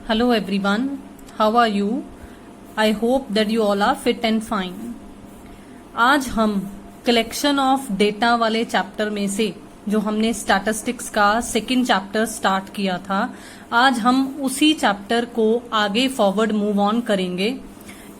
Hello everyone, how are you? I hope that you all are fit and fine. आज हम collection of data वाले chapter में से जो हमने स्टैटिस्टिक्स का सेकंड चैप्टर स्टार्ट किया था, आज हम उसी चैप्टर को आगे फॉरवर्ड मूव ऑन करेंगे।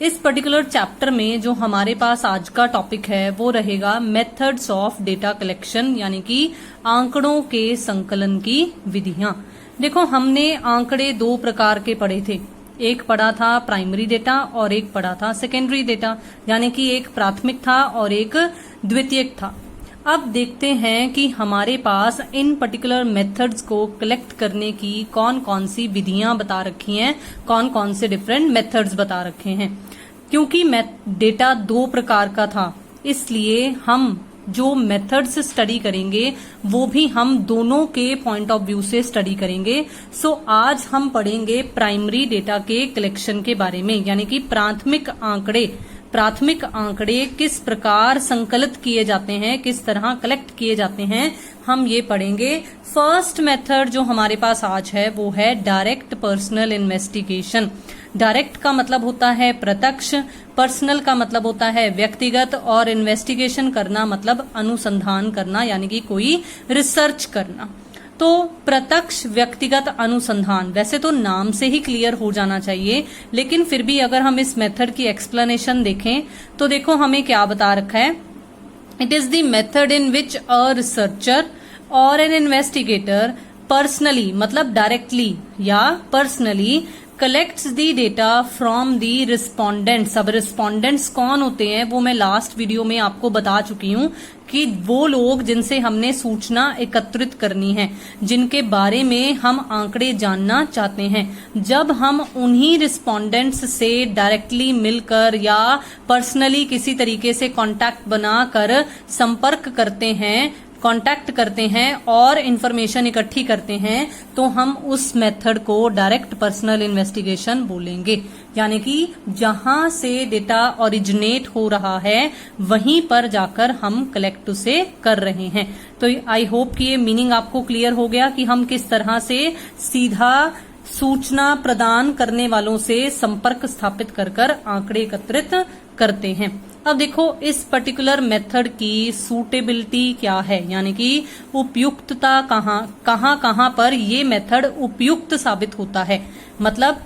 इस पर्टिकुलर चैप्टर में जो हमारे पास आज का टॉपिक है वो रहेगा मेथड्स ऑफ डेटा कलेक्शन, यानी कि आंकड़ों के संकलन की विधियां। देखो, हमने आंकड़े दो प्रकार के पढ़े थे, एक पढ़ा था प्राइमरी डेटा और एक पढ़ा था सेकेंडरी डेटा, यानी कि एक प्राथमिक था और एक द्वितीयक था। अब देखते हैं कि हमारे पास इन पर्टिकुलर मेथड्स को कलेक्ट करने की कौन कौन सी विधियां बता रखी हैं, कौन कौन से डिफरेंट मेथड्स बता रखे हैं। क्योंकि डेटा दो प्रकार का था, इसलिए हम जो मेथड्स स्टडी करेंगे वो भी हम दोनों के पॉइंट ऑफ व्यू से स्टडी करेंगे। सो आज हम पढ़ेंगे प्राइमरी डेटा के कलेक्शन के बारे में, यानी कि प्राथमिक आंकड़े किस प्रकार संकलित किए जाते हैं, किस तरह कलेक्ट किए जाते हैं, हम ये पढ़ेंगे। फर्स्ट मेथड जो हमारे पास आज है वो है डायरेक्ट पर्सनल इन्वेस्टिगेशन। डायरेक्ट का मतलब होता है प्रत्यक्ष, पर्सनल का मतलब होता है व्यक्तिगत, और इन्वेस्टिगेशन करना मतलब अनुसंधान करना, यानी कि कोई रिसर्च करना। तो प्रत्यक्ष व्यक्तिगत अनुसंधान वैसे तो नाम से ही क्लियर हो जाना चाहिए, लेकिन फिर भी अगर हम इस मेथड की एक्सप्लेनेशन देखें तो देखो हमें क्या बता रखा है। It is the method in which a researcher और एन इन्वेस्टिगेटर पर्सनली मतलब डायरेक्टली या personally collects the data from the respondents. अब रिस्पोंडेंट्स कौन होते हैं वो मैं लास्ट वीडियो में आपको बता चुकी हूं कि वो लोग जिनसे हमने सूचना एकत्रित करनी है, जिनके बारे में हम आंकड़े जानना चाहते हैं। जब हम उन्हीं रिस्पोंडेंट्स से डायरेक्टली मिलकर या पर्सनली किसी तरीके से कांटेक्ट बनाकर संपर्क करते हैं और इन्फॉर्मेशन इकट्ठी करते हैं, तो हम उस मेथड को डायरेक्ट पर्सनल इन्वेस्टिगेशन बोलेंगे। यानी कि जहां से डेटा ओरिजिनेट हो रहा है वहीं पर जाकर हम कलेक्ट उसे कर रहे हैं। तो आई होप कि ये मीनिंग आपको क्लियर हो गया कि हम किस तरह से सीधा सूचना प्रदान करने वालों से संपर्क स्थापित कर आंकड़े एकत्रित करते हैं। अब देखो इस पर्टिकुलर मेथड की सूटेबिलिटी क्या है, यानी कि उपयुक्तता कहां पर ये मेथड उपयुक्त साबित होता है। मतलब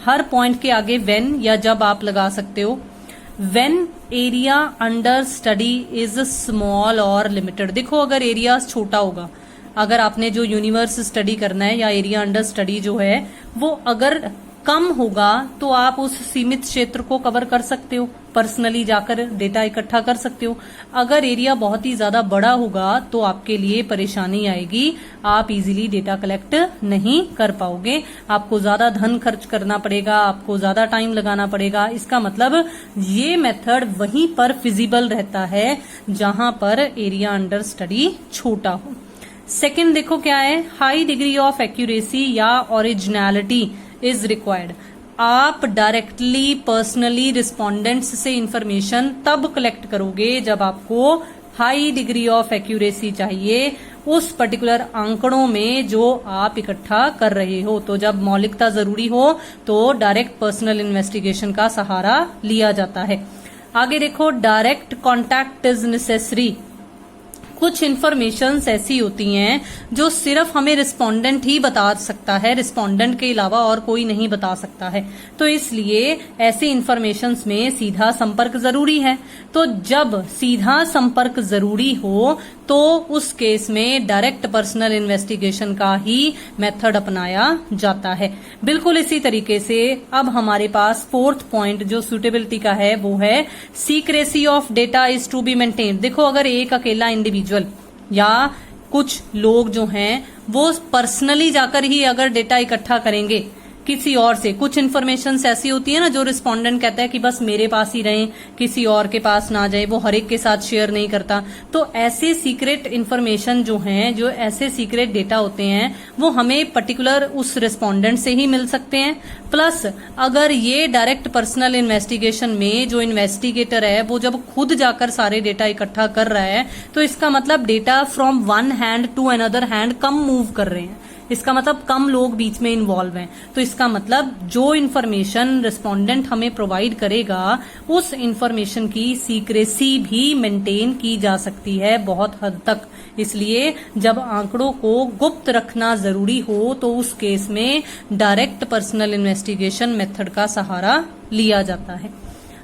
हर पॉइंट के आगे व्हेन या जब आप लगा सकते हो। When area under study is small और लिमिटेड। देखो अगर एरिया छोटा होगा, अगर आपने जो यूनिवर्स स्टडी करना है या एरिया अंडर स्टडी जो है वो अगर कम होगा तो आप उस सीमित क्षेत्र को कवर कर सकते हो, पर्सनली जाकर डेटा इकट्ठा कर सकते हो। अगर एरिया बहुत ही ज्यादा बड़ा होगा तो आपके लिए परेशानी आएगी, आप इजीली डेटा कलेक्ट नहीं कर पाओगे, आपको ज्यादा धन खर्च करना पड़ेगा, आपको ज्यादा टाइम लगाना पड़ेगा। इसका मतलब ये मेथड वहीं पर फिजिबल रहता है जहां पर एरिया अंडर स्टडी छोटा हो। सेकेंड देखो क्या है, हाई डिग्री ऑफ एक्यूरेसी या ओरिजिनलिटी इज रिक्वायर्ड। आप डायरेक्टली पर्सनली रिस्पोंडेंट्स से इंफॉर्मेशन तब कलेक्ट करोगे जब आपको हाई डिग्री ऑफ एक्यूरेसी चाहिए उस पर्टिकुलर आंकड़ों में जो आप इकट्ठा कर रहे हो। तो जब मौलिकता जरूरी हो तो डायरेक्ट पर्सनल इन्वेस्टिगेशन का सहारा लिया जाता है। आगे देखो, डायरेक्ट कॉन्टैक्ट इज नेसेसरी। कुछ इन्फॉर्मेशंस ऐसी होती हैं जो सिर्फ हमें रिस्पोंडेंट ही बता सकता है, रिस्पोंडेंट के अलावा और कोई नहीं बता सकता है। तो इसलिए ऐसी इन्फॉर्मेशंस में सीधा संपर्क जरूरी है। तो जब सीधा संपर्क जरूरी हो तो उस केस में डायरेक्ट पर्सनल इन्वेस्टिगेशन का ही मेथड अपनाया जाता है। बिल्कुल इसी तरीके से अब हमारे पास फोर्थ पॉइंट जो सुटेबिलिटी का है वो है secrecy of data is to be maintained. देखो अगर एक अकेला इंडिविजुअल या कुछ लोग जो हैं वो पर्सनली जाकर ही अगर डेटा इकट्ठा करेंगे किसी और से, कुछ इन्फॉर्मेशन ऐसी होती है ना जो रिस्पोंडेंट कहता है कि बस मेरे पास ही रहें, किसी और के पास ना जाए, वो हर एक के साथ शेयर नहीं करता। तो ऐसे सीक्रेट इन्फॉर्मेशन जो हैं, जो ऐसे सीक्रेट डेटा होते हैं वो हमें पर्टिकुलर उस रिस्पोंडेंट से ही मिल सकते हैं। प्लस अगर ये डायरेक्ट पर्सनल इन्वेस्टिगेशन में जो इन्वेस्टिगेटर है वो जब खुद जाकर सारे डेटा इकट्ठा कर रहा है तो इसका मतलब data from one hand to another hand कम मूव कर रहे हैं। इसका मतलब कम लोग बीच में इन्वॉल्व हैं। तो इसका मतलब जो इन्फॉर्मेशन रिस्पोंडेंट हमें प्रोवाइड करेगा उस इन्फॉर्मेशन की सीक्रेसी भी मेंटेन की जा सकती है बहुत हद तक। इसलिए जब आंकड़ों को गुप्त रखना जरूरी हो तो उस केस में डायरेक्ट पर्सनल इन्वेस्टिगेशन मेथड का सहारा लिया जाता है।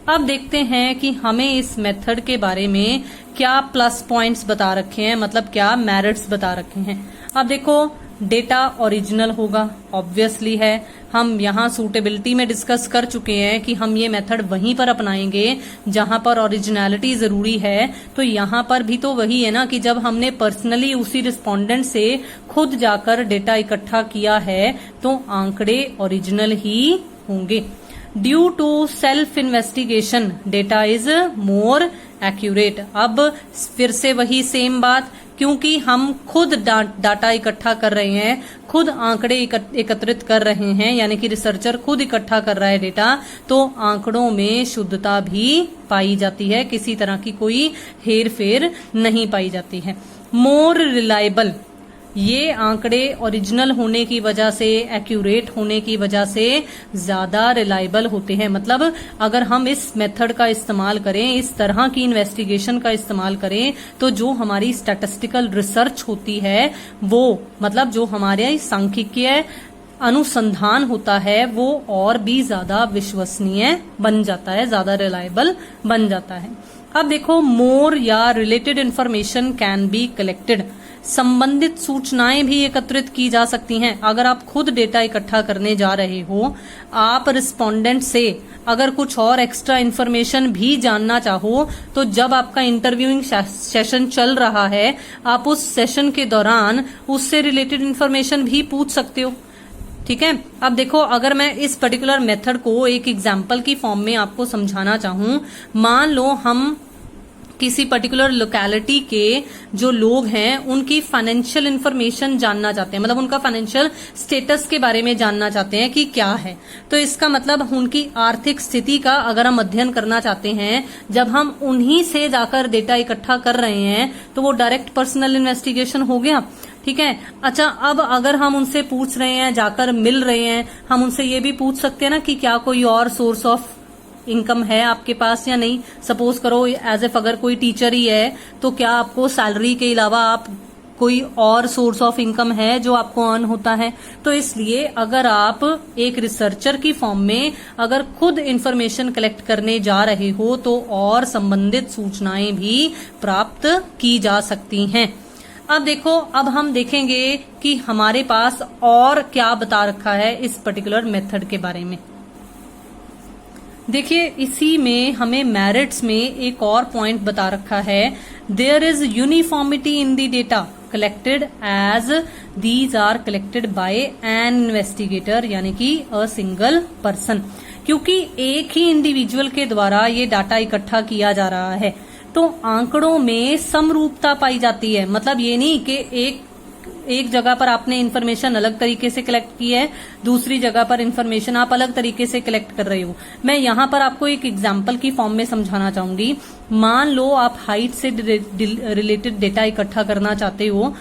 अब देखते हैं कि हमें इस मेथड के बारे में क्या प्लस पॉइंट्स बता रखे हैं, मतलब क्या मेरिट्स बता रखे हैं। अब देखो, डेटा ओरिजिनल होगा, ऑब्वियसली है। हम यहाँ सूटेबिलिटी में डिस्कस कर चुके हैं कि हम ये मेथड वहीं पर अपनाएंगे जहां पर ओरिजिनलिटी जरूरी है। तो यहाँ पर भी तो वही है ना कि जब हमने पर्सनली उसी रिस्पोंडेंट से खुद जाकर डेटा इकट्ठा किया है तो आंकड़े ओरिजिनल ही होंगे। Due to self investigation data is more accurate. अब फिर से वही सेम बात, क्योंकि हम खुद डाटा इकट्ठा कर रहे हैं, खुद आंकड़े एकत्रित कर रहे हैं, यानी कि रिसर्चर खुद इकट्ठा कर रहा है डेटा, तो आंकड़ों में शुद्धता भी पाई जाती है, किसी तरह की कोई हेर फेर नहीं पाई जाती है। मोर रिलायबल, ये आंकड़े ओरिजिनल होने की वजह से, एक्यूरेट होने की वजह से ज्यादा रिलायबल होते हैं। मतलब अगर हम इस मेथड का इस्तेमाल करें, इस तरह की इन्वेस्टिगेशन का इस्तेमाल करें, तो जो हमारी स्टैटिस्टिकल रिसर्च होती है वो, मतलब जो हमारे सांख्यिकीय अनुसंधान होता है वो और भी ज्यादा विश्वसनीय बन जाता है, ज्यादा रिलायबल बन जाता है। अब देखो, मोर या related information can be collected, संबंधित सूचनाएं भी एकत्रित की जा सकती हैं। अगर आप खुद डेटा इकट्ठा करने जा रहे हो, आप रिस्पोंडेंट से अगर कुछ और एक्स्ट्रा इन्फॉर्मेशन भी जानना चाहो, तो जब आपका इंटरव्यूइंग सेशन चल रहा है, आप उस सेशन के दौरान उससे रिलेटेड इन्फॉर्मेशन भी पूछ सकते हो। ठीक है। अब देखो, अगर मैं इस पर्टिकुलर मेथड को एक एग्जाम्पल की फॉर्म में आपको समझाना चाहूं, मान लो हम किसी पर्टिकुलर लोकेलिटी के जो लोग हैं उनकी फाइनेंशियल इंफॉर्मेशन जानना चाहते हैं, मतलब उनका फाइनेंशियल स्टेटस के बारे में जानना चाहते हैं कि क्या है। तो इसका मतलब उनकी आर्थिक स्थिति का अगर हम अध्ययन करना चाहते हैं, जब हम उन्हीं से जाकर डेटा इकट्ठा कर रहे हैं तो वो डायरेक्ट पर्सनल इन्वेस्टिगेशन हो गया। ठीक है। अच्छा, अब अगर हम उनसे पूछ रहे हैं, जाकर मिल रहे हैं, हम उनसे ये भी पूछ सकते हैं ना कि क्या कोई और सोर्स ऑफ इनकम है आपके पास या नहीं। सपोज करो एज एफ अगर कोई टीचर ही है, तो क्या आपको सैलरी के अलावा आप कोई और सोर्स ऑफ इनकम है जो आपको अर्न होता है। तो इसलिए अगर आप एक रिसर्चर की फॉर्म में अगर खुद इंफॉर्मेशन कलेक्ट करने जा रहे हो, तो और संबंधित सूचनाएं भी प्राप्त की जा सकती हैं। अब देखो, अब हम देखेंगे कि हमारे पास और क्या बता रखा है इस पर्टिकुलर मेथड के बारे में। देखिए, इसी में हमें मेरिट्स में एक और पॉइंट बता रखा है, there is uniformity in the data collected as these are collected by an investigator, यानी कि अ सिंगल पर्सन। क्योंकि एक ही इंडिविजुअल के द्वारा ये डाटा इकट्ठा किया जा रहा है, तो आंकड़ों में समरूपता पाई जाती है। मतलब ये नहीं कि एक जगह पर आपने इन्फॉर्मेशन अलग तरीके से कलेक्ट की है, दूसरी जगह पर इन्फॉर्मेशन आप अलग तरीके से कलेक्ट कर रहे हो। मैं यहाँ पर आपको एक एग्जांपल की फॉर्म में समझाना चाहूंगी। मान लो आप हाइट से रिलेटेड डेटा इकट्ठा करना चाहते हो।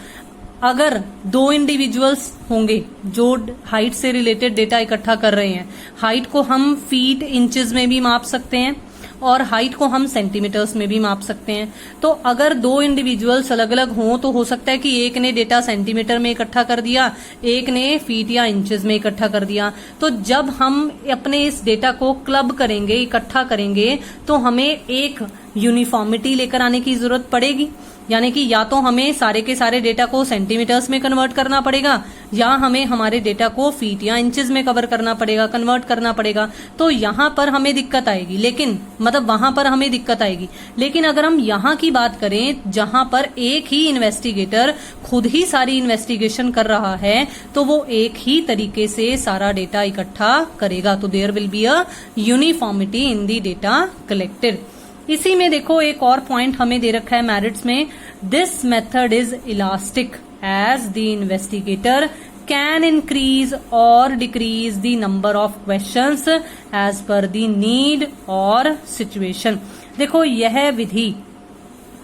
अगर दो इंडिविजुअल्स होंगे जो हाइट से रिलेटेड डेटा इकट्ठा कर रहे हैं, हाइट को हम फीट इंचेस में भी माप सकते हैं और हाइट को हम सेंटीमीटर्स में भी माप सकते हैं। तो अगर दो इंडिविजुअल्स अलग अलग हों, तो हो सकता है कि एक ने डेटा सेंटीमीटर में इकट्ठा कर दिया, एक ने फीट या इंचेस में इकट्ठा कर दिया। तो जब हम अपने इस डेटा को क्लब करेंगे, इकट्ठा करेंगे, तो हमें एक यूनिफॉर्मिटी लेकर आने की जरूरत पड़ेगी। यानी कि या तो हमें सारे के सारे डेटा को सेंटीमीटर्स में कन्वर्ट करना पड़ेगा, या हमें हमारे डेटा को फीट या इंचेस में कन्वर्ट करना पड़ेगा। तो यहाँ पर हमें दिक्कत आएगी, लेकिन मतलब वहां पर हमें दिक्कत आएगी। लेकिन अगर हम यहाँ की बात करें जहां पर एक ही इन्वेस्टिगेटर खुद ही सारी इन्वेस्टिगेशन कर रहा है, तो वो एक ही तरीके से सारा डेटा इकट्ठा करेगा। तो there will be a uniformity in the data collected. इसी में देखो, एक और पॉइंट हमें दे रखा है मेरिट्स में, this method is elastic as the investigator can increase और decrease the number of questions as per the need और सिचुएशन। देखो, यह विधि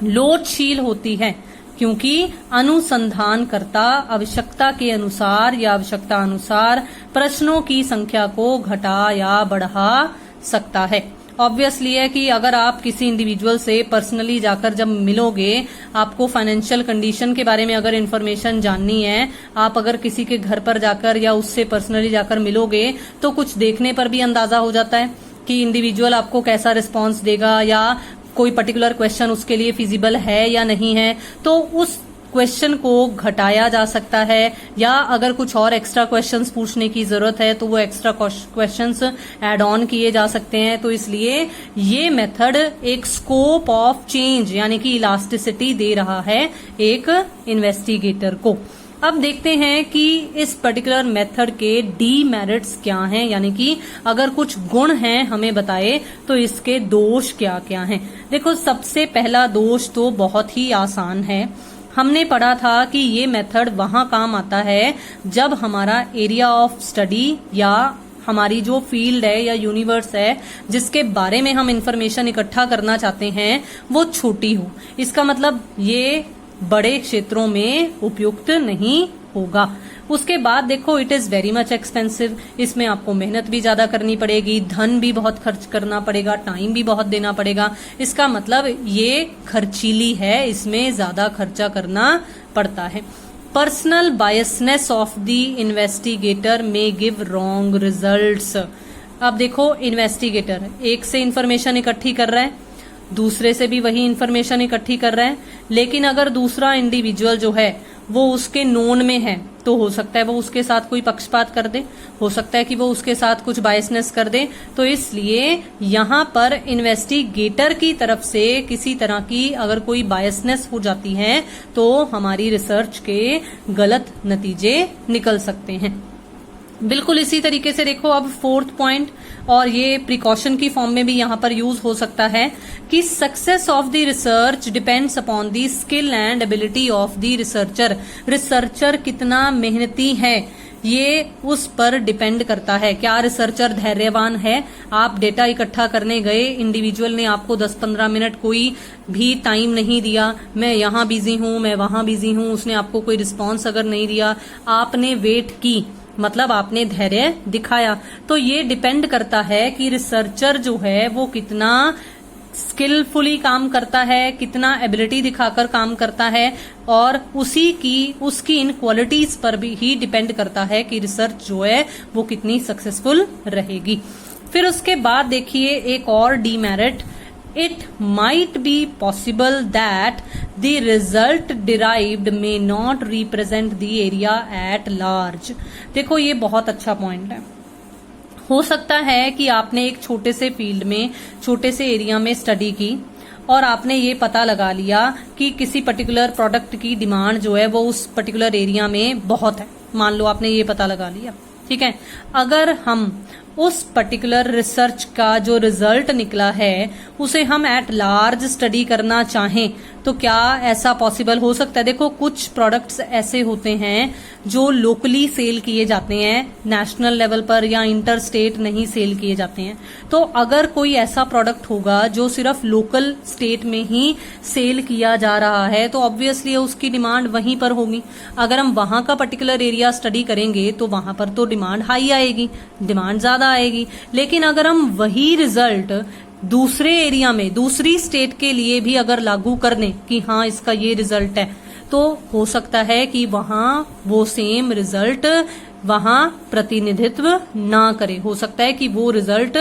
लोचशील होती है, क्योंकि अनुसंधानकर्ता आवश्यकता के अनुसार या आवश्यकता अनुसार प्रश्नों की संख्या को घटा या बढ़ा सकता है। ऑब्वियसली है कि अगर आप किसी इंडिविजुअल से पर्सनली जाकर जब मिलोगे, आपको फाइनेंशियल कंडीशन के बारे में अगर इन्फॉर्मेशन जाननी है, आप अगर किसी के घर पर जाकर या उससे पर्सनली जाकर मिलोगे तो कुछ देखने पर भी अंदाजा हो जाता है कि इंडिविजुअल आपको कैसा रिस्पॉन्स देगा या कोई पर्टिकुलर क्वेश्चन उसके लिए फिजिबल है या नहीं है। तो उस क्वेश्चन को घटाया जा सकता है या अगर कुछ और एक्स्ट्रा क्वेश्चंस पूछने की जरूरत है तो वो एक्स्ट्रा क्वेश्चंस ऐड ऑन किए जा सकते हैं। तो इसलिए ये मेथड एक स्कोप ऑफ चेंज यानी कि इलास्टिसिटी दे रहा है एक इन्वेस्टिगेटर को। अब देखते हैं कि इस पर्टिकुलर मेथड के डीमेरिट्स क्या हैं, यानी कि अगर कुछ गुण हैं हमें बताए तो इसके दोष क्या क्या हैं। देखो, सबसे पहला दोष तो बहुत ही आसान है। हमने पढ़ा था कि ये मेथड वहां काम आता है जब हमारा एरिया ऑफ स्टडी या हमारी जो फील्ड है या यूनिवर्स है जिसके बारे में हम इंफॉर्मेशन इकट्ठा करना चाहते हैं वो छोटी हो। इसका मतलब ये बड़े क्षेत्रों में उपयुक्त नहीं होगा। उसके बाद देखो, it is very much expensive. इसमें आपको मेहनत भी ज्यादा करनी पड़ेगी, धन भी बहुत खर्च करना पड़ेगा, टाइम भी बहुत देना पड़ेगा। इसका मतलब ये खर्चीली है, इसमें ज्यादा खर्चा करना पड़ता है। Personal biasness of the investigator may give wrong results. अब देखो, इन्वेस्टिगेटर एक से इंफॉर्मेशन इकट्ठी कर रहा है, दूसरे से भी वही इंफॉर्मेशन इकट्ठी कर रहा है, लेकिन अगर दूसरा इंडिविजुअल जो है वो उसके नोन में है तो हो सकता है वो उसके साथ कोई पक्षपात कर दे, हो सकता है कि वो उसके साथ कुछ बायसनेस कर दे। तो इसलिए यहां पर इन्वेस्टिगेटर की तरफ से किसी तरह की अगर कोई बायसनेस हो जाती है तो हमारी रिसर्च के गलत नतीजे निकल सकते हैं। बिल्कुल इसी तरीके से देखो, अब फोर्थ पॉइंट, और ये प्रिकॉशन की फॉर्म में भी यहां पर यूज हो सकता है कि success of the research depends upon the skill and ability of the researcher. Researcher कितना मेहनती है ये उस पर डिपेंड करता है। क्या रिसर्चर धैर्यवान है? आप डेटा इकट्ठा करने गए, इंडिविजुअल ने आपको 10-15 मिनट कोई भी टाइम नहीं दिया, मैं यहाँ बिजी हूँ, मैं वहां बिजी हूँ, उसने आपको कोई रिस्पॉन्स अगर नहीं दिया, आपने वेट की, मतलब आपने धैर्य दिखाया। तो ये डिपेंड करता है कि रिसर्चर जो है वो कितना स्किलफुली काम करता है, कितना एबिलिटी दिखाकर काम करता है, और उसकी इन क्वालिटीज पर भी ही डिपेंड करता है कि रिसर्च जो है वो कितनी सक्सेसफुल रहेगी। फिर उसके बाद देखिए एक और demerit, it might be possible that the result derived may not represent the area at large। देखो, ये बहुत अच्छा पॉइंट है। हो सकता है कि आपने एक छोटे से फील्ड में, छोटे से एरिया में स्टडी की और आपने ये पता लगा लिया कि किसी पर्टिकुलर प्रोडक्ट की डिमांड जो है वो उस पर्टिकुलर एरिया में बहुत है। मान लो आपने ये पता लगा लिया, ठीक है। अगर हम उस पर्टिकुलर रिसर्च का जो रिजल्ट निकला है उसे हम एट लार्ज स्टडी करना चाहें तो क्या ऐसा पॉसिबल हो सकता है? देखो, कुछ प्रोडक्ट्स ऐसे होते हैं जो लोकली सेल किए जाते हैं, नेशनल लेवल पर या इंटर स्टेट नहीं सेल किए जाते हैं। तो अगर कोई ऐसा प्रोडक्ट होगा जो सिर्फ लोकल स्टेट में ही सेल किया जा रहा है तो ऑब्वियसली उसकी डिमांड वहीं पर होगी। अगर हम वहां का पर्टिकुलर एरिया स्टडी करेंगे तो वहां पर तो डिमांड हाई आएगी, डिमांड ज्यादा आएगी। लेकिन अगर हम वही रिजल्ट दूसरे एरिया में, दूसरी स्टेट के लिए भी अगर लागू कर दें कि हाँ इसका ये रिजल्ट है, तो हो सकता है कि वहां वो सेम रिजल्ट वहां प्रतिनिधित्व ना करे। हो सकता है कि वो रिजल्ट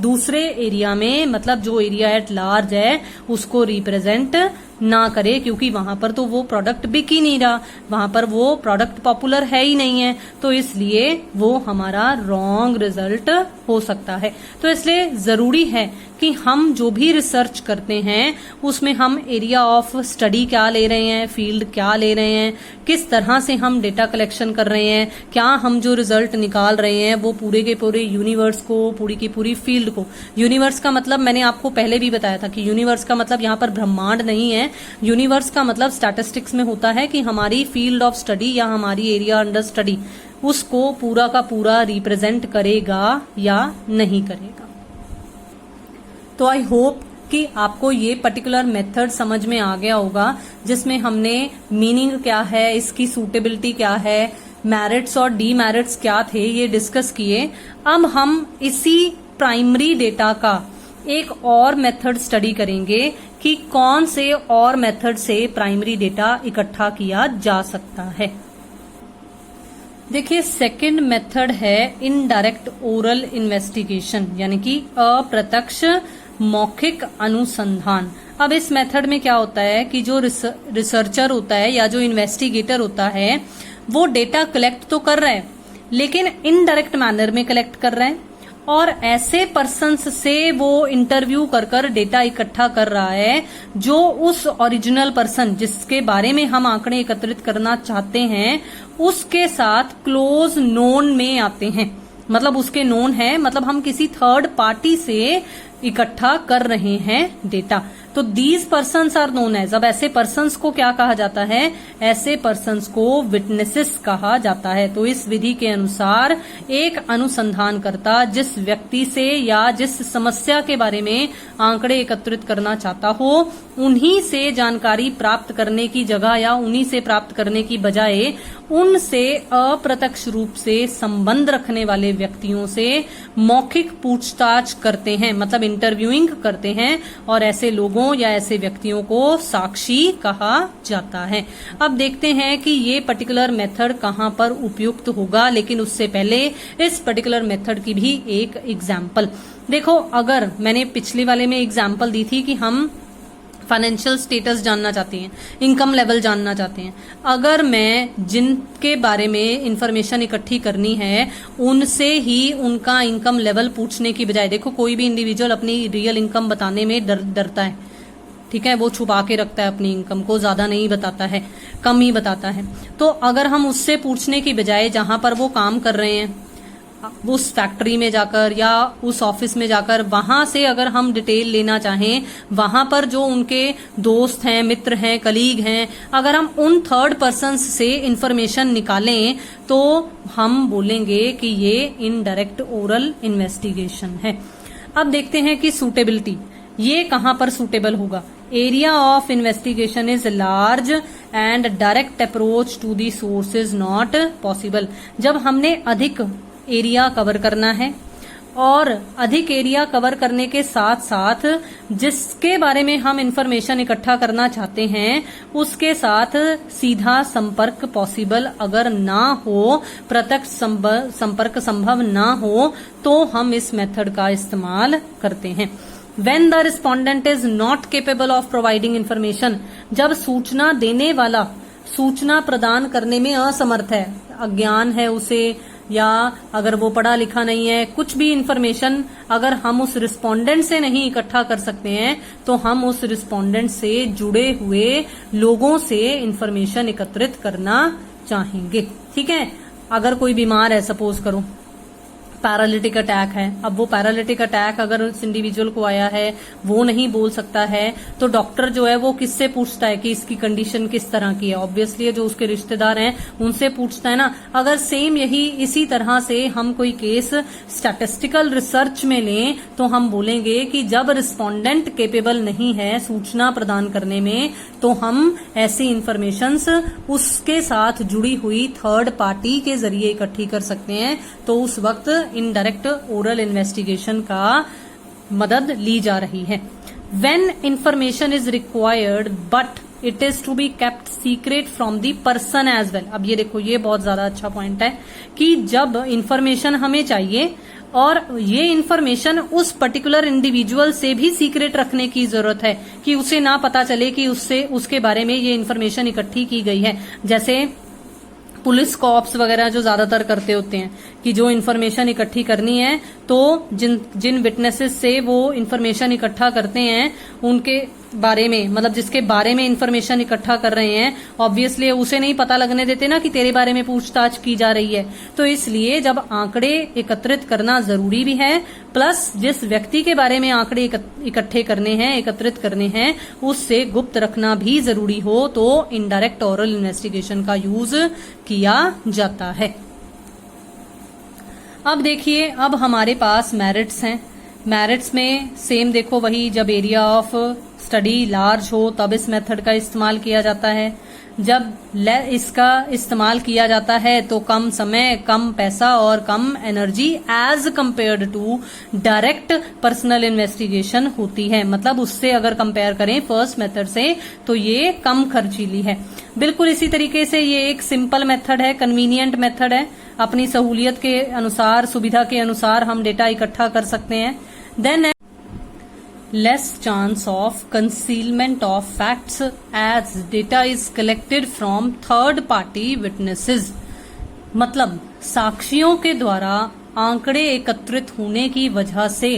दूसरे एरिया में, मतलब जो एरिया एट लार्ज है, उसको रिप्रेजेंट ना करे, क्योंकि वहां पर तो वो प्रोडक्ट बिक ही नहीं रहा, वहां पर वो प्रोडक्ट पॉपुलर है ही नहीं है, तो इसलिए वो हमारा रॉन्ग रिजल्ट हो सकता है। तो इसलिए जरूरी है कि हम जो भी रिसर्च करते हैं उसमें हम एरिया ऑफ स्टडी क्या ले रहे हैं, फील्ड क्या ले रहे हैं, किस तरह से हम डेटा कलेक्शन कर रहे हैं, क्या हम जो रिजल्ट निकाल रहे हैं वो पूरे के पूरे यूनिवर्स को, पूरी की पूरी फील्ड को। यूनिवर्स का मतलब मैंने आपको पहले भी बताया था कि यूनिवर्स का मतलब यहाँ पर ब्रह्मांड नहीं है। यूनिवर्स का मतलब स्टैटिस्टिक्स में होता है कि हमारी फील्ड ऑफ स्टडी या हमारी एरिया अंडर स्टडी उसको पूरा का पूरा रिप्रेजेंट करेगा या नहीं करेगा। तो आई होप कि आपको ये पर्टिकुलर मेथड समझ में आ गया होगा, जिसमें हमने मीनिंग क्या है, इसकी सूटेबिलिटी क्या है, मेरिट्स और डीमेरिट्स क्या थे, ये डिस्कस किए। अब हम इसी प्राइमरी डेटा का एक और मेथड स्टडी करेंगे कि कौन से और मेथड से प्राइमरी डेटा इकट्ठा किया जा सकता है। देखिए, सेकंड मेथड है इनडायरेक्ट ओरल इन्वेस्टिगेशन, यानी कि अप्रत्यक्ष मौखिक अनुसंधान। अब इस मेथड में क्या होता है कि जो रिसर्चर होता है या जो इन्वेस्टिगेटर होता है वो डेटा कलेक्ट तो कर रहा है, लेकिन इनडायरेक्ट मैनर में कलेक्ट कर रहा है और ऐसे पर्सन्स से वो इंटरव्यू कर कर डेटा इकट्ठा कर रहा है जो उस ओरिजिनल पर्सन जिसके बारे में हम आंकड़े एकत्रित करना चाहते हैं उसके साथ क्लोज नोन में आते हैं। मतलब उसके नोन है, मतलब हम किसी थर्ड पार्टी से इकट्ठा कर रहे हैं डेटा। तो these persons are known as, अब ऐसे पर्सन्स को क्या कहा जाता है, ऐसे पर्सन्स को विटनेसेस कहा जाता है। तो इस विधि के अनुसार एक अनुसंधानकर्ता जिस व्यक्ति से या जिस समस्या के बारे में आंकड़े एकत्रित करना चाहता हो उन्हीं से जानकारी प्राप्त करने की जगह या उन्हीं से प्राप्त करने की बजाय उनसे अप्रत्यक्ष रूप से संबंध रखने वाले व्यक्तियों से मौखिक पूछताछ करते हैं, मतलब इंटरव्यूइंग करते हैं, और ऐसे लोगों या ऐसे व्यक्तियों को साक्षी कहा जाता है। अब देखते हैं कि ये पर्टिकुलर मेथड कहाँ पर उपयुक्त होगा, लेकिन उससे पहले इस पर्टिकुलर मेथड की भी एक एग्जाम्पल देखो। अगर मैंने पिछले वाले में एग्जाम्पल दी थी कि हम फाइनेंशियल स्टेटस जानना चाहते हैं, इनकम लेवल जानना चाहते हैं, अगर मैं जिनके बारे में इंफॉर्मेशन इकट्ठी करनी है उनसे ही उनका इनकम लेवल पूछने की बजाय, देखो कोई भी इंडिविजुअल अपनी रियल इनकम बताने में डरता है, ठीक है, वो छुपा के रखता है अपनी इनकम को, ज्यादा नहीं बताता है, कम ही बताता है। तो अगर हम उससे पूछने की बजाय जहां पर वो काम कर रहे हैं उस फैक्ट्री में जाकर या उस ऑफिस में जाकर वहां से अगर हम डिटेल लेना चाहें, वहां पर जो उनके दोस्त हैं, मित्र हैं, कलीग हैं, अगर हम उन थर्ड पर्सन्स से इंफॉर्मेशन निकालें तो हम बोलेंगे कि ये इनडायरेक्ट ओरल इन्वेस्टिगेशन है। अब देखते हैं कि सूटेबिलिटी ये कहां पर सूटेबल होगा। Area of investigation is large and direct approach to the source is not possible. जब हमने अधिक एरिया कवर करना है और अधिक एरिया कवर करने के साथ साथ जिसके बारे में हम इंफॉर्मेशन इकट्ठा करना चाहते हैं उसके साथ सीधा संपर्क पॉसिबल अगर ना हो, प्रत्यक्ष संपर्क संभव ना हो, तो हम इस मेथड का इस्तेमाल करते हैं। When the respondent is not capable of providing information, जब सूचना देने वाला सूचना प्रदान करने में असमर्थ है, अज्ञान है उसे, या अगर वो पढ़ा लिखा नहीं है, कुछ भी इंफॉर्मेशन अगर हम उस रिस्पोंडेंट से नहीं इकट्ठा कर सकते हैं तो हम उस रिस्पोंडेंट से जुड़े हुए लोगों से इंफॉर्मेशन एकत्रित करना चाहेंगे। ठीक है, अगर कोई बीमार है, सपोज करो पैरालिटिक अटैक है, अब वो पैरालिटिक अटैक अगर उस इंडिविजुअल को आया है, वो नहीं बोल सकता है, तो डॉक्टर जो है वो किससे पूछता है कि इसकी कंडीशन किस तरह की है? ऑब्वियसली जो उसके रिश्तेदार हैं उनसे पूछता है ना। अगर सेम यही इसी तरह से हम कोई केस स्टैटिस्टिकल रिसर्च में लें तो हम बोलेंगे कि जब रिस्पोंडेंट केपेबल नहीं है सूचना प्रदान करने में तो हम ऐसी इंफॉर्मेशंस उसके साथ जुड़ी हुई थर्ड पार्टी के जरिए इकट्ठी कर सकते हैं। तो उस वक्त इनडायरेक्ट ओरल इन्वेस्टिगेशन का मदद ली जा रही है। When information is required but it is to be kept secret from the person as well। अब ये देखो, ये बहुत ज्यादा अच्छा पॉइंट है कि जब इंफॉर्मेशन हमें चाहिए और ये इंफॉर्मेशन उस पर्टिकुलर इंडिविजुअल से भी सीक्रेट रखने की जरूरत है कि उसे ना पता चले कि उसके बारे में ये इंफॉर्मेशन इकट्ठी की गई है। जैसे पुलिस कॉप्स वगैरह जो ज्यादातर करते होते हैं कि जो इन्फॉर्मेशन इकट्ठी करनी है तो जिन विटनेसेस से वो इन्फॉर्मेशन इकट्ठा करते हैं उनके बारे में, मतलब जिसके बारे में इन्फॉर्मेशन इकट्ठा कर रहे हैं, ऑब्वियसली उसे नहीं पता लगने देते ना कि तेरे बारे में पूछताछ की जा रही है। तो इसलिए जब आंकड़े एकत्रित करना जरूरी भी है, प्लस जिस व्यक्ति के बारे में आंकड़े इकट्ठे करने हैं, एकत्रित करने हैं, उससे गुप्त रखना भी जरूरी हो, तो इनडायरेक्ट ओरल इन्वेस्टिगेशन का यूज किया जाता है। अब देखिए, अब हमारे पास मेरिट्स हैं। मेरिट्स में सेम देखो, वही जब एरिया ऑफ स्टडी लार्ज हो तब इस मेथड का इस्तेमाल किया जाता है। जब इसका इस्तेमाल किया जाता है तो कम समय, कम पैसा और कम energy as compared to direct personal investigation होती है। मतलब उससे अगर कंपेयर करें फर्स्ट मेथड से तो ये कम खर्चीली है। बिल्कुल इसी तरीके से ये एक सिंपल मेथड है, कन्वीनियंट मेथड है। अपनी सहूलियत के अनुसार, सुविधा के अनुसार हम डेटा इकट्ठा कर सकते हैं। Then less chance of concealment of facts as data is collected from third party witnesses। मतलब साक्षियों के द्वारा आंकड़े एकत्रित होने की वजह से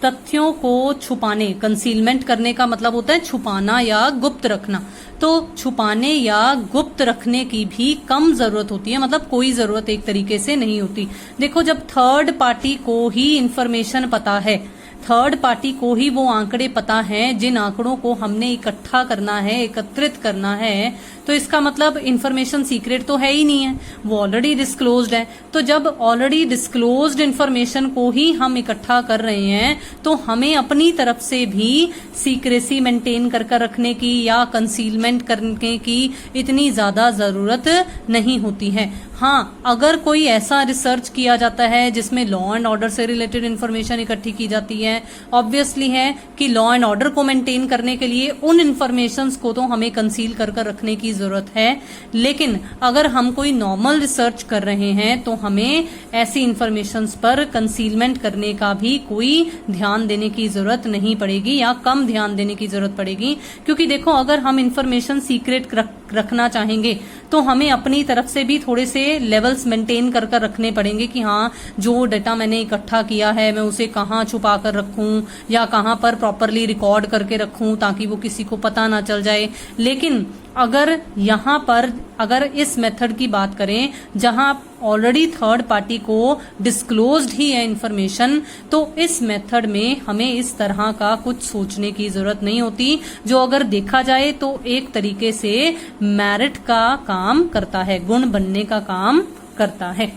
तथ्यों को छुपाने, कंसीलमेंट करने का मतलब होता है छुपाना या गुप्त रखना, तो छुपाने या गुप्त रखने की भी कम जरूरत होती है। मतलब कोई जरूरत एक तरीके से नहीं होती। देखो, जब थर्ड पार्टी को ही इंफॉर्मेशन पता है, थर्ड पार्टी को ही वो आंकड़े पता हैं जिन आंकड़ों को हमने इकट्ठा करना है, एकत्रित करना है, तो इसका मतलब इंफॉर्मेशन सीक्रेट तो है ही नहीं है, वो ऑलरेडी डिस्क्लोज्ड है। तो जब ऑलरेडी डिस्क्लोज्ड इंफॉर्मेशन को ही हम इकट्ठा कर रहे हैं तो हमें अपनी तरफ से भी सीक्रेसी मेंटेन कर रखने की या कंसीलमेंट करने की इतनी ज्यादा जरूरत नहीं होती है। हाँ, अगर कोई ऐसा रिसर्च किया जाता है जिसमें लॉ एंड ऑर्डर से रिलेटेड इन्फॉर्मेशन इकट्ठी की जाती है, ऑब्वियसली है कि लॉ एंड ऑर्डर को मेंटेन करने के लिए उन इन्फॉर्मेशंस को तो हमें कंसील कर रखने की जरूरत है। लेकिन अगर हम कोई नॉर्मल रिसर्च कर रहे हैं तो हमें ऐसी इन्फॉर्मेशंस पर कंसीलमेंट करने का भी कोई ध्यान देने की जरूरत नहीं पड़ेगी या कम ध्यान देने की जरूरत पड़ेगी। क्योंकि देखो, अगर हम इन्फॉर्मेशन सीक्रेट रखना चाहेंगे तो हमें अपनी तरफ से भी थोड़े से लेवल्स मेंटेन कर रखने पड़ेंगे कि हाँ, जो डाटा मैंने इकट्ठा किया है मैं उसे कहाँ छुपा कर रखूं या कहाँ पर प्रॉपरली रिकॉर्ड करके रखूं ताकि वो किसी को पता ना चल जाए। लेकिन अगर इस मेथड की बात करें जहां ऑलरेडी थर्ड पार्टी को डिस्क्लोज्ड ही है इंफॉर्मेशन, तो इस मेथड में हमें इस तरह का कुछ सोचने की जरूरत नहीं होती, जो अगर देखा जाए तो एक तरीके से मेरिट का काम करता है, गुण बनने का काम करता है।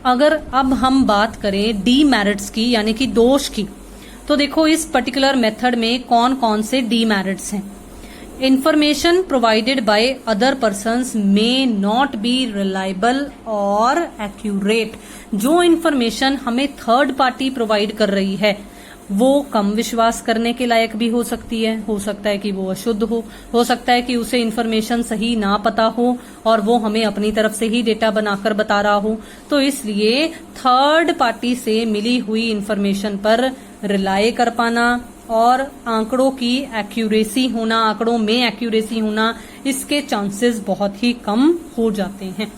अगर अब हम बात करें डीमेरिट्स की, यानी कि दोष की, तो देखो इस पर्टिकुलर मेथड में कौन कौन से डीमेरिट्स हैं। Information provided by other persons may not be reliable or accurate। जो इंफॉर्मेशन हमें थर्ड पार्टी प्रोवाइड कर रही है वो कम विश्वास करने के लायक भी हो सकती है। हो सकता है कि वो अशुद्ध हो सकता है कि उसे इंफॉर्मेशन सही ना पता हो और वो हमें अपनी तरफ से ही डेटा बनाकर बता रहा हो। तो इसलिए थर्ड पार्टी से मिली हुई इंफॉर्मेशन पर रिलाय कर पाना और आंकड़ों की एक्यूरेसी होना, आंकड़ों में एक्यूरेसी होना, इसके चांसेस बहुत ही कम हो जाते हैं।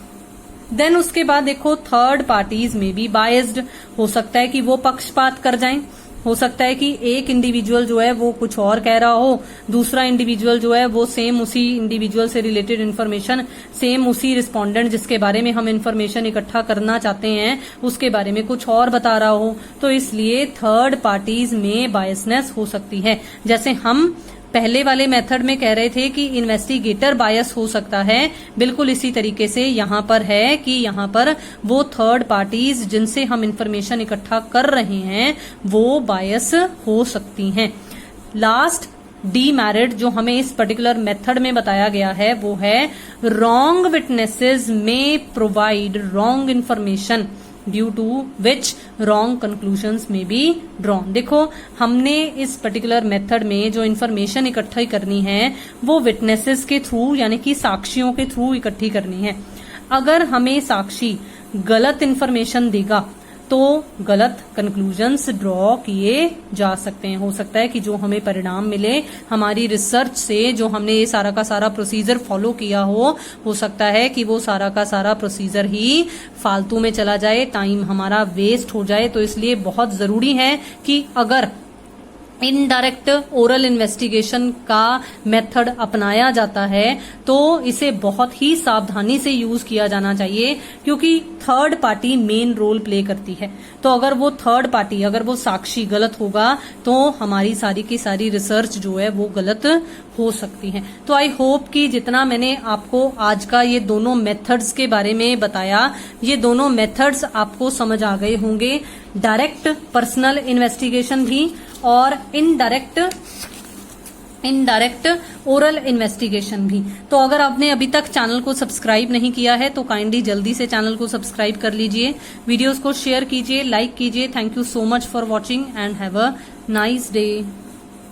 देन उसके बाद देखो, थर्ड पार्टीज में भी बायस्ड हो सकता है कि वो पक्षपात कर जाएं। हो सकता है कि एक इंडिविजुअल जो है वो कुछ और कह रहा हो, दूसरा इंडिविजुअल जो है वो सेम उसी इंडिविजुअल से रिलेटेड इन्फॉर्मेशन, सेम उसी रिस्पोंडेंट जिसके बारे में हम इन्फॉर्मेशन इकट्ठा करना चाहते हैं उसके बारे में कुछ और बता रहा हो। तो इसलिए थर्ड पार्टीज में बायसनेस हो सकती है। जैसे हम पहले वाले मेथड में कह रहे थे कि इन्वेस्टिगेटर बायस हो सकता है, बिल्कुल इसी तरीके से यहाँ पर है कि यहाँ पर वो थर्ड पार्टीज जिनसे हम इंफॉर्मेशन इकट्ठा कर रहे हैं वो बायस हो सकती हैं। लास्ट डीमेरिट जो हमें इस पर्टिकुलर मेथड में बताया गया है वो है wrong witnesses may provide wrong information due to which wrong conclusions may be drawn. देखो, हमने इस पर्टिकुलर मेथड में जो इन्फॉर्मेशन इकट्ठी करनी है वो विटनेसेस के थ्रू, यानी कि साक्षियों के थ्रू इकट्ठी करनी है। अगर हमें साक्षी गलत इन्फॉर्मेशन देगा तो गलत कंक्लूजन्स ड्रॉ किए जा सकते हैं। हो सकता है कि जो हमें परिणाम मिले हमारी रिसर्च से, जो हमने ये सारा का सारा प्रोसीजर फॉलो किया हो सकता है कि वो सारा का सारा प्रोसीजर ही फालतू में चला जाए, टाइम हमारा वेस्ट हो जाए। तो इसलिए बहुत जरूरी है कि अगर इनडायरेक्ट ओरल इन्वेस्टिगेशन का मेथड अपनाया जाता है तो इसे बहुत ही सावधानी से यूज किया जाना चाहिए, क्योंकि third party main role play करती है। तो अगर वो थर्ड पार्टी, अगर वो साक्षी गलत होगा तो हमारी सारी की सारी रिसर्च जो है वो गलत हो सकती है। तो आई होप कि जितना मैंने आपको आज का ये दोनों मेथड्स के बारे में बताया, ये दोनों मेथड्स आपको समझ आ गए होंगे, डायरेक्ट पर्सनल इन्वेस्टिगेशन भी और इनडायरेक्ट ओरल इन्वेस्टिगेशन भी। तो अगर आपने अभी तक चैनल को सब्सक्राइब नहीं किया है तो काइंडली जल्दी से चैनल को सब्सक्राइब कर लीजिए, वीडियोस को शेयर कीजिए, लाइक कीजिए। Thank you so much for watching and have a nice day.